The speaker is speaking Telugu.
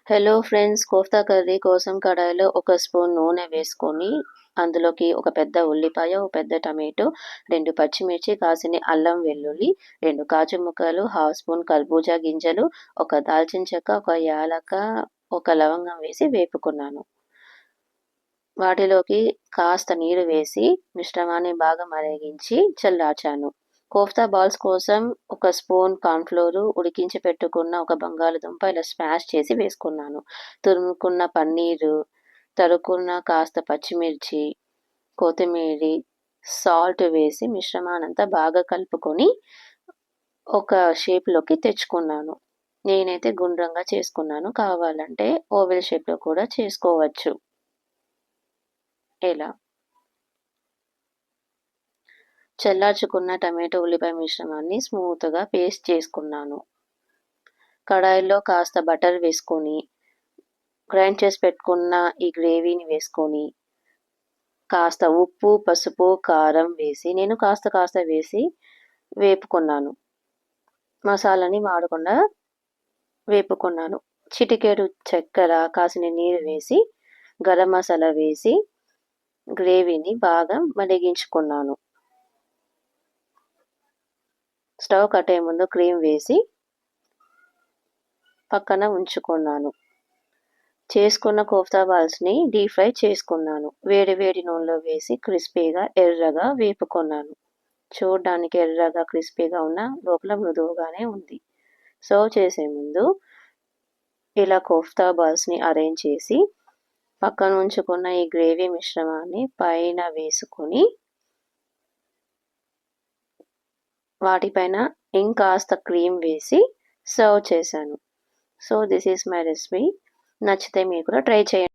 హలో ఫ్రెండ్స్, కోఫ్తా కర్రీ కోసం కడాయిలో ఒక స్పూన్ నూనె వేసుకొని అందులోకి ఒక పెద్ద ఉల్లిపాయ, ఒక పెద్ద టమాటో, 2 పచ్చిమిర్చి, కాసిన్ని అల్లం వెల్లుల్లి, 2 కాజు ముక్కలు, హాఫ్ స్పూన్ కర్బూజా గింజలు, ఒక దాల్చిన చెక్క, ఒక యాలక, ఒక లవంగం వేసి వేపుకున్నాను. వాటిలోకి కాస్త నీరు వేసి మిశ్రమాన్ని బాగా మరిగించి చల్లార్చాను. కోఫ్తా బాల్స్ కోసం ఒక స్పూన్ కార్న్‌ఫ్లోర్, ఉడికించి పెట్టుకున్న ఒక బంగాళదుంప ఇలా స్మాష్ చేసి వేసుకున్నాను. తురుముకున్న పన్నీరు, తరుక్కున్న కాస్త పచ్చిమిర్చి, కొత్తిమీరి, సాల్ట్ వేసి మిశ్రమాన్నంతా బాగా కలుపుకొని ఒక షేప్‌లోకి తెచ్చుకున్నాను. నేనైతే గుండ్రంగా చేసుకున్నాను. కావాలంటే ఓవెల్ షేప్‌లో కూడా చేసుకోవచ్చు. ఇలా చల్లార్చుకున్న టమాటో, ఉల్లిపాయ మిశ్రమాన్ని స్మూత్‌గా పేస్ట్ చేసుకున్నాను. కడాయిలో కాస్త బటర్ వేసుకొని, గ్రైండ్ చేసి పెట్టుకున్న ఈ గ్రేవీని వేసుకొని, కాస్త ఉప్పు, పసుపు, కారం వేసి నేను కాస్త వేసి వేపుకున్నాను. మసాలాని వాడకుండా వేపుకున్నాను. చిటికెడు చక్కెర, కాసిన్ని నీరు వేసి, గరం మసాలా వేసి గ్రేవీని బాగా మరిగించుకున్నాను. స్టవ్ కట్టే ముందు క్రీమ్ వేసి పక్కన ఉంచుకున్నాను. చేసుకున్న కోఫ్తా బాల్స్‌ని డీప్ ఫ్రై చేసుకున్నాను. వేడి వేడి నూనెలో వేసి క్రిస్పీగా, ఎర్రగా వేపుకున్నాను. చూడ్డానికి ఎర్రగా, క్రిస్పీగా ఉన్న లోపల మృదువుగానే ఉంది. సర్వ్ చేసే ముందు ఇలా కోఫ్తా బాల్స్‌ని అరేంజ్ చేసి పక్కన ఉంచుకున్న ఈ గ్రేవీ మిశ్రమాన్ని పైన వేసుకొని వాటిపైన ఇంకాస్త క్రీమ్ వేసి సర్వ్ చేశాను. So this is my recipe. నచ్చితే మీరు కూడా ట్రై చేయండి.